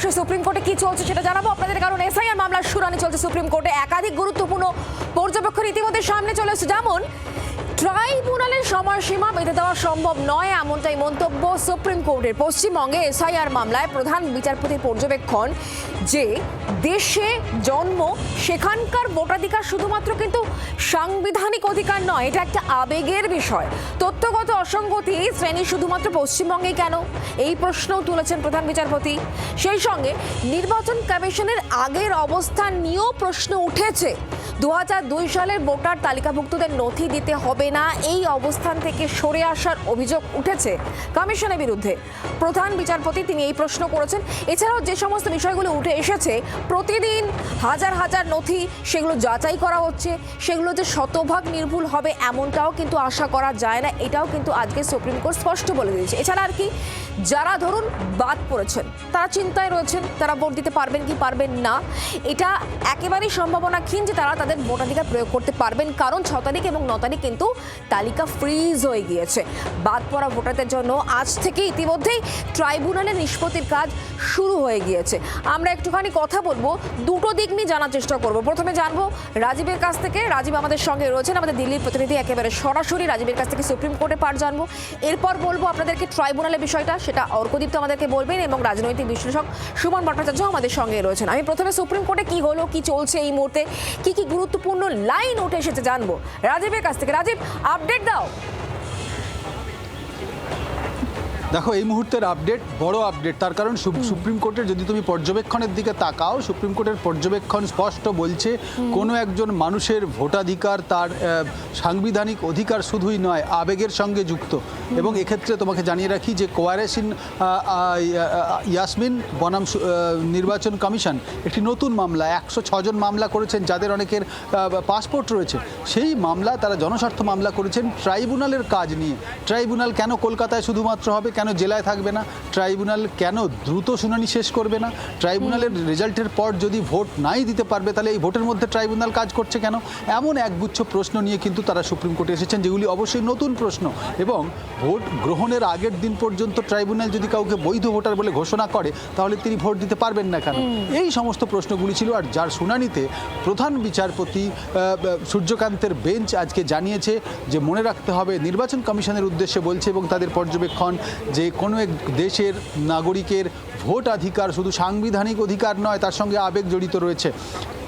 অবশ্যই সুপ্রিম কোর্টে কি চলছে সেটা জানাবো আপনাদের, কারণ এসআইআর মামলার শুনানি চলছে সুপ্রিম কোর্টে। একাধিক গুরুত্বপূর্ণ পর্যবেক্ষণ ইতিমধ্যে সামনে চলে এসেছে, যেমন ট্রাইব্যুনালের সময়সীমা বেঁধে দেওয়া সম্ভব নয় এমনটাই মন্তব্য সুপ্রিম কোর্টের। পশ্চিমবঙ্গে এসআইআর মামলায় প্রধান বিচারপতির পর্যবেক্ষণ যে দেশে জন্ম সেখানকার ভোটাধিকার শুধুমাত্র কিন্তু সাংবিধানিক অধিকার নয়, এটা একটা আবেগের বিষয়। তথ্যগত অসঙ্গতি শ্রেণী শুধুমাত্র পশ্চিমবঙ্গেই কেন, এই প্রশ্নও তুলেছেন প্রধান বিচারপতি। সেই সঙ্গে নির্বাচন কমিশনের আগের অবস্থান নিয়েও প্রশ্ন উঠেছে। 2002 সালের ভোটার তালিকাভুক্তদের নথি দিতে হবে না, এই অবস্থান থেকে সরে আসার অভিযোগ উঠেছে কমিশনের বিরুদ্ধে। প্রধান বিচারপতি তিনি এই প্রশ্ন করেছেন। এছাড়াও যে সমস্ত বিষয়গুলো উঠে এসেছে, প্রতিদিন হাজার হাজার নথি সেগুলো যাচাই করা হচ্ছে, সেগুলো যে শতভাগ নির্ভুল হবে এমনটাও কিন্তু আশা করা যায় না, এটাও কিন্তু আজকে সুপ্রিম কোর্ট স্পষ্ট বলে দিয়েছে। এছাড়া আর কি, যারা ধরুন বাদ পড়েছেন তারা চিন্তায় রয়েছেন, তারা ভোট দিতে পারবেন কি পারবেন না, এটা একেবারেই সম্ভাবনাক্ষীণ যে তারা তাদের ভোটাধিকার প্রয়োগ করতে পারবেন, কারণ 6 তারিখ এবং 9 তারিখ কিন্তু তালিকা ফ্রিজ হয়ে গিয়েছে। বাদ পড়া ভোটারদের জন্য আজ থেকে ইতিমধ্যেই ট্রাইব্যুনালে নিষ্পত্তির কাজ শুরু হয়ে গিয়েছে। আমরা একটুখানি কথা বলবো, দুটো দিক নিয়ে জানার চেষ্টা করব। প্রথমে জানবো রাজীবের কাছ থেকে, রাজীব আমাদের সঙ্গে রয়েছেন, আমাদের দিল্লির প্রতিনিধি, একেবারে সরাসরি রাজীবের কাছ থেকে সুপ্রিম কোর্টে পাঠ জানবো। এরপর বলবো আপনাদেরকে ট্রাইব্যুনালের বিষয়টা, সেটা অর্কদীপ্ত আমাদেরকে বলবেন, এবং রাজনৈতিক বিশ্লেষক সুমন ভট্টাচার্য আমাদের সঙ্গে রয়েছেন। আমি প্রথমে সুপ্রিম কোর্টে কি হলো, কি চলছে এই মুহূর্তে, কি কি গুরুত্বপূর্ণ লাইন উঠে এসেছে জানবো রাজীবের কাছ থেকে। রাজীব, আপডেট দাও। দেখো, এই মুহূর্তের আপডেট বড় আপডেট, তার কারণ সুপ্রিম কোর্টের যদি তুমি পর্যবেক্ষণের দিকে তাকাও, সুপ্রিম কোর্টের পর্যবেক্ষণ স্পষ্ট বলছে কোনো একজন মানুষের ভোটাধিকার তার সাংবিধানিক অধিকার শুধুই নয়, আবেগের সঙ্গে যুক্ত। এবং এক্ষেত্রে তোমাকে জানিয়ে রাখি যে কোয়ারেসিন ইয়াসমিন বনাম নির্বাচন কমিশন একটি নতুন মামলা, 106 জন মামলা করেছেন যাদের অনেকের পাসপোর্ট রয়েছে, সেই মামলা তারা জনস্বার্থ মামলা করেছেন ট্রাইব্যুনালের কাজ নিয়ে। ট্রাইব্যুনাল কেন কলকাতায় শুধুমাত্র হবে, কেন জেলায় থাকবে না, ট্রাইব্যুনাল কেন দ্রুত শুনানি শেষ করবে না, ট্রাইব্যুনালের রেজাল্টের পর যদি ভোট নাই দিতে পারবে তাহলে এই ভোটের মধ্যে ট্রাইব্যুনাল কাজ করছে কেন, এমন একগুচ্ছ প্রশ্ন নিয়ে কিন্তু তারা সুপ্রিম কোর্টে এসেছেন, যেগুলি অবশ্যই নতুন প্রশ্ন। এবং ভোট গ্রহণের আগের দিন পর্যন্ত ট্রাইব্যুনাল যদি কাউকে বৈধ ভোটার বলে ঘোষণা করে তাহলে তিনি ভোট দিতে পারবেন না কেন, এই সমস্ত প্রশ্নগুলি ছিল। আর যার শুনানিতে প্রধান বিচারপতি সূর্যকান্তের বেঞ্চ আজকে জানিয়েছে যে মনে রাখতে হবে, নির্বাচন কমিশনের উদ্দেশ্যে বলছে এবং তাদের পর্যবেক্ষণ, যে কোনো এক দেশের নাগরিকের ভোটাধিকার শুধু সাংবিধানিক অধিকার নয়, তার সঙ্গে আবেগ জড়িত রয়েছে।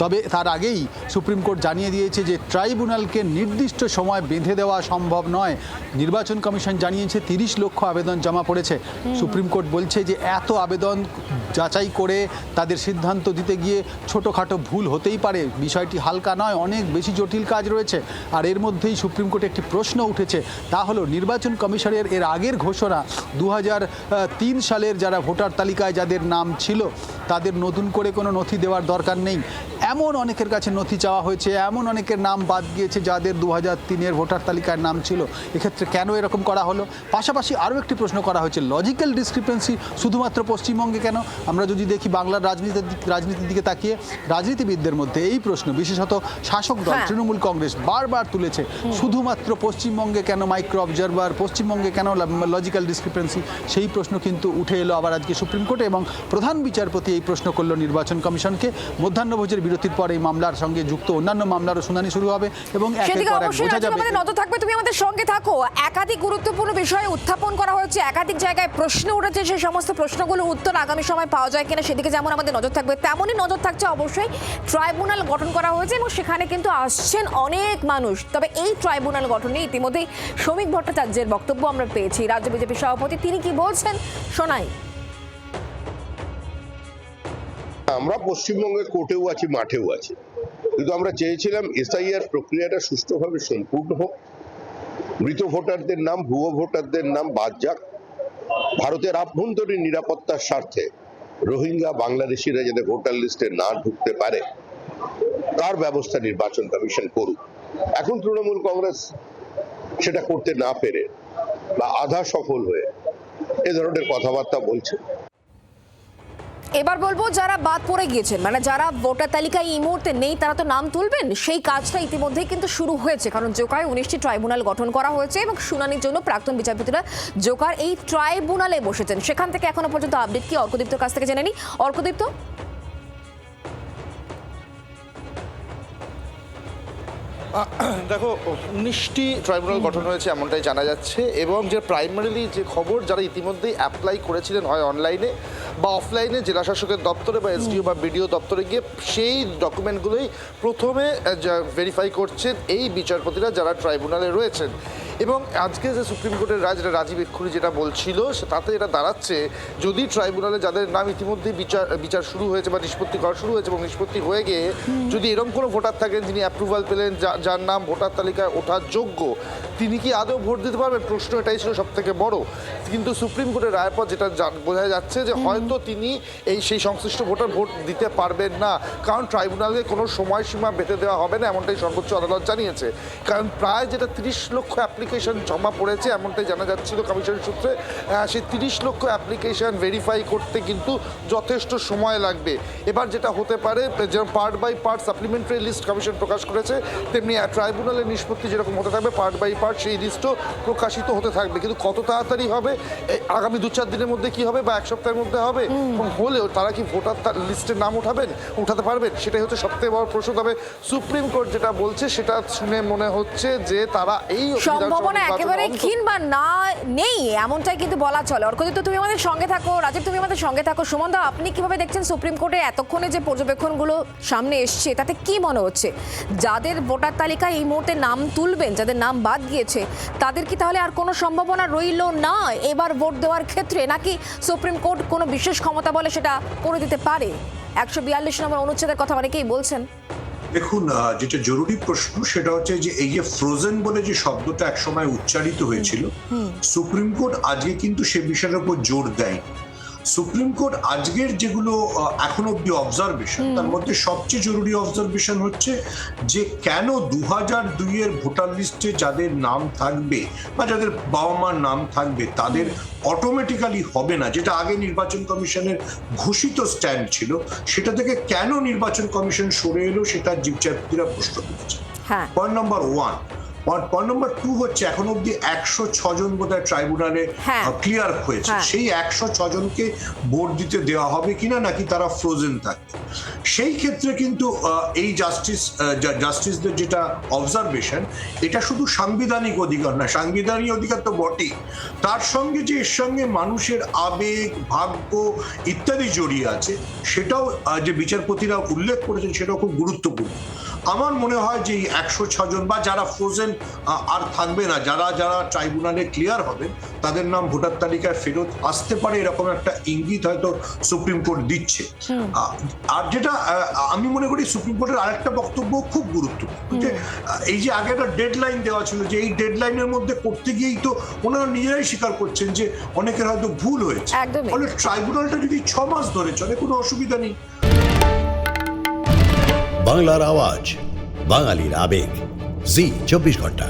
তবে তার আগেই সুপ্রিম কোর্ট জানিয়ে দিয়েছে যে ট্রাইব্যুনালকে নির্দিষ্ট সময় বেঁধে দেওয়া সম্ভব নয়। নির্বাচন কমিশন জানিয়েছে 30 লক্ষ আবেদন জমা পড়েছে। সুপ্রিম কোর্ট বলছে যে এত আবেদন যাচাই করে তাদের সিদ্ধান্ত দিতে গিয়ে ছোটোখাটো ভুল হতেই পারে, বিষয়টি হালকা নয়, অনেক বেশি জটিল কাজ রয়েছে। আর এর মধ্যেই সুপ্রিম কোর্টে একটি প্রশ্ন উঠেছে, তা হলো নির্বাচন কমিশনের এর আগের ঘোষণা 2003 সালের যারা ভোটার তালিকায় যাদের নাম ছিল তাদের নতুন করে কোনো নথি দেওয়ার দরকার নেই, এমন অনেকের কাছে নথি চাওয়া হয়েছে, এমন অনেকের নাম বাদ গিয়েছে যাদের 2003-এর ভোটার তালিকায় নাম ছিল। এক্ষেত্রে কেন এরকম করা হলো? পাশাপাশি আরও একটি প্রশ্ন করা হয়েছে, লজিক্যাল ডিসক্রিপেন্সি শুধুমাত্র পশ্চিমবঙ্গে কেন? আমরা যদি দেখি বাংলার রাজনীতির দিকে তাকিয়ে রাজনীতিবিদদের মধ্যে এই প্রশ্ন, বিশেষত শাসক দল তৃণমূল কংগ্রেস বারবার তুলেছে, শুধুমাত্র পশ্চিমবঙ্গে কেন মাইক্রো অবজারভার, পশ্চিমবঙ্গে কেন লজিক্যাল ডিসক্রিপেন্সি, সেই প্রশ্ন কিন্তু উঠে এলো আবার আজকে সুপ্রিম কোর্টে। এবং প্রধান বিচারপতি এই প্রশ্ন করলো নির্বাচন কমিশনকে। মধ্যাহ্নভোজের বিরতির পর এই মামলার সঙ্গে যুক্ত অন্যান্য মামলারও শুনানি শুরু হবে এবং একের পর এক বোঝা যাবে। নজর থাকবে, তুমি আমাদের সঙ্গে থাকো। একাধিক গুরুত্বপূর্ণ বিষয় উত্থাপন করা হয়েছে, একাধিক জায়গায় প্রশ্ন উঠেছে, সেই সমস্ত প্রশ্নগুলো উত্তর আগামী সময় পাওয়া যায় কিনা সেদিকে যেমন আমাদের নজর থাকবে, তেমনই নজর থাকছে অবশ্যই ট্রাইব্যুনাল গঠন করা হয়েছে এবং সেখানে কিন্তু আসছেন অনেক মানুষ। তবে এই ট্রাইব্যুনাল গঠনে ইতিমধ্যেই শ্রমিক ভট্টাচার্যের বক্তব্য আমরা পেয়েছি, রাজ্য বিজেপি সভাপতি, তিনি কি বলছেন শোনাই। আমরা পশ্চিমবঙ্গের কোর্টেও আছি, মাঠেও আছি, কিন্তু আমরা চেয়েছিলাম এসআইআর প্রক্রিয়াটা সুষ্ঠুভাবে সম্পূর্ণ হোক, মৃত ভোটারদের নাম, ভুয়ো ভোটারদের নাম বাদ যাক, ভারতের আভ্যন্তরীণ নিরাপত্তার স্বার্থে রোহিঙ্গা বাংলাদেশিরা যাতে ভোটার লিস্টে না ঢুকতে পারে তার ব্যবস্থা নির্বাচন কমিশন করুক। এখন তৃণমূল কংগ্রেস সেটা করতে না পেরে বা আধা সফল হয়ে এ ধরনের কথাবার্তা বলছে। এবার বলবো যারা বাদ পড়ে গিয়েছেন, মানে যারা ভোটার তালিকায় এই মুহূর্তে নেই, তারা তো নাম তুলবেন। সেই কাজটা ইতিমধ্যেই কিন্তু শুরু হয়েছে, কারণ জোকায় 19টি ট্রাইব্যুনাল গঠন করা হয়েছে এবং শুনানির জন্য প্রাক্তন বিচারপতিরা জোকার এই ট্রাইব্যুনালে বসেছেন। সেখান থেকে এখনো পর্যন্ত আপডেট কি অর্কদীপ্তর কাছ থেকে জেনে নিই। অর্কদীপ্ত, দেখো 19টি ট্রাইব্যুনাল গঠন হয়েছে এমনটাই জানা যাচ্ছে, এবং যে প্রাইমারিলি যে খবর যারা ইতিমধ্যেই অ্যাপ্লাই করেছিলেন হয় অনলাইনে বা অফলাইনে জেলা শাসকের দপ্তরে বা এসডিও বা বিডিও দপ্তরে গিয়ে সেই ডকুমেন্টগুলোই প্রথমে ভেরিফাই করছেন এই বিচারপতিরা যারা ট্রাইব্যুনালে রয়েছেন। এবং আজকে যে সুপ্রিম কোর্টের রায়, যেটা রাজীব এক্ষুনি যেটা বলছিল, তাতে এটা দাঁড়াচ্ছে যদি ট্রাইব্যুনালে যাদের নাম ইতিমধ্যেই বিচার শুরু হয়েছে বা নিষ্পত্তি করা শুরু হয়েছে এবং নিষ্পত্তি হয়ে গিয়ে যদি এরকম কোনো ভোটার থাকেন যিনি অ্যাপ্রুভাল পেলেন, যার নাম ভোটার তালিকায় ওঠার যোগ্য, তিনি কি আদৌ ভোট দিতে পারবেন? প্রশ্ন এটাই ছিল সব থেকে বড়। কিন্তু সুপ্রিম কোর্টের রায়ের পর যেটা বোঝা যাচ্ছে যে হয়তো তিনি সেই সংশ্লিষ্ট ভোটার ভোট দিতে পারবেন না, কারণ ট্রাইব্যুনালে কোনো সময়সীমা বেঁধে দেওয়া হবে না, এমনটাই সর্বোচ্চ আদালত জানিয়েছে। কারণ প্রায় যেটা 30 লক্ষ অ্যাপ্লিকেশন জমা পড়েছে এমনটাই জানা যাচ্ছিল কমিশনের সূত্রে, সেই 30 লক্ষ অ্যাপ্লিকেশন ভেরিফাই করতে কিন্তু যথেষ্ট সময় লাগবে। এবার যেটা হতে পারে, যেমন part by part supplementary list commission প্রকাশ করেছে, তেমনি ট্রাইব্যুনালের নিষ্পত্তি যেরকম হতে থাকবে পার্ট বাই পার্ট সেই লিস্টও প্রকাশিত হতে থাকবে। কিন্তু কত তাড়াতাড়ি হবে, আগামী 2-4 দিনের মধ্যে কি হবে বা এক সপ্তাহের মধ্যে হবে, এবং হলেও তারা কি ভোটার লিস্টের নাম উঠাতে পারবেন, সেটাই হচ্ছে সবথেকে বড় প্রশ্ন। তবে সুপ্রিম কোর্ট যেটা বলছে সেটা শুনে মনে হচ্ছে যে তারা এই সম্ভাবনা একেবারে ক্ষীণ বা না নেই এমনটাই কিন্তু বলা চলে। অর্কদীপ্ত, তুমি আমাদের সঙ্গে থাকো, রাজীব তুমি আমাদের সঙ্গে থাকো, সুমনদা আপনি কিভাবে দেখছেন সুপ্রিম কোর্টে এতক্ষণে যে পর্যবেক্ষণগুলো সামনে এসছে, তাতে কি মনে হচ্ছে? যাদের ভোটার তালিকায় এই মুহূর্তে নাম তুলবেন, যাদের নাম বাদ গিয়েছে, তাদের কি তাহলে আর কোনো সম্ভাবনা রইল না এবার ভোট দেওয়ার ক্ষেত্রে, নাকি সুপ্রিম কোর্ট কোনো বিশেষ ক্ষমতা বলে সেটা করে দিতে পারে? 142 নম্বর অনুচ্ছেদের কথা অনেকেই বলছেন। দেখুন, যেটা জরুরি প্রশ্ন সেটা হচ্ছে যে এই যে ফ্রোজেন বলে যে শব্দটা একসময় উচ্চারিত হয়েছিল, সুপ্রিম কোর্ট আজকে কিন্তু সে বিষয়ের উপর জোর দেয়। সুপ্রিম কোর্ট আজকের যেগুলো এখন অব্দি অবজারভেশন, তার মধ্যে সবচেয়ে জরুরি অবজারভেশন হচ্ছে যে কেন 2002 এর ভোটার লিস্টে যাদের নাম থাকবে বা যাদের বাবা মার নাম থাকবে তাদের অটোমেটিক্যালি হবে না, যেটা আগে নির্বাচন কমিশনের ঘোষিত স্ট্যান্ড ছিল, সেটা থেকে কেন নির্বাচন কমিশন সরে এলো, সেটা বিচারপতিরা প্রশ্ন তুলেছে। Point number 1। পয়েন্ট নাম্বার 2 হচ্ছে এখন অব্দি 106 জন বোধহয় ট্রাইব্যুনালে ক্লিয়ার হয়েছে, সেই 106 জনকে ভোট দিতে দেওয়া হবে কিনা, নাকি তারা ফ্রোজেন থাকবে। সেই ক্ষেত্রে কিন্তু এই জাস্টিসদের যেটা অবজারভেশন, এটা শুধু সাংবিধানিক অধিকার না, সাংবিধানিক অধিকার তো বটেই, তার সঙ্গে যে এর সঙ্গে মানুষের আবেগ, ভাগ্য ইত্যাদি জড়িয়ে আছে, সেটাও যে বিচারপতিরা উল্লেখ করেছেন সেটাও খুব গুরুত্বপূর্ণ। আমার মনে হয় যে এই 106 জন বা যারা ফ্রোজেন আর থাকবে না, যারা যারা ট্রাইব্যুনালে ক্লিয়ার হবে, তাদের নাম ভোটার তালিকায় ফেরত আসতে পারে, এরকম একটা ইঙ্গিত হয়তো সুপ্রিম কোর্ট দিচ্ছে। আর যেটা আমি মনে করি সুপ্রিম কোর্টের আরেকটা বক্তব্য খুব গুরুত্বপূর্ণ, যে এই যে আগে একটা ডেডলাইন দেওয়া ছিল, যে এই ডেডলাইনের মধ্যে করতে গিয়েই তো ওনারা নিজেরাই স্বীকার করছেন যে অনেকের হয়তো ভুল হয়েছে, ফলে ট্রাইব্যুনালটা যদি 6 মাস ধরে চলে কোনো অসুবিধা নেই। বাংলার আওয়াজ, বাঙালির আবেগ, জি 24 ঘন্টা।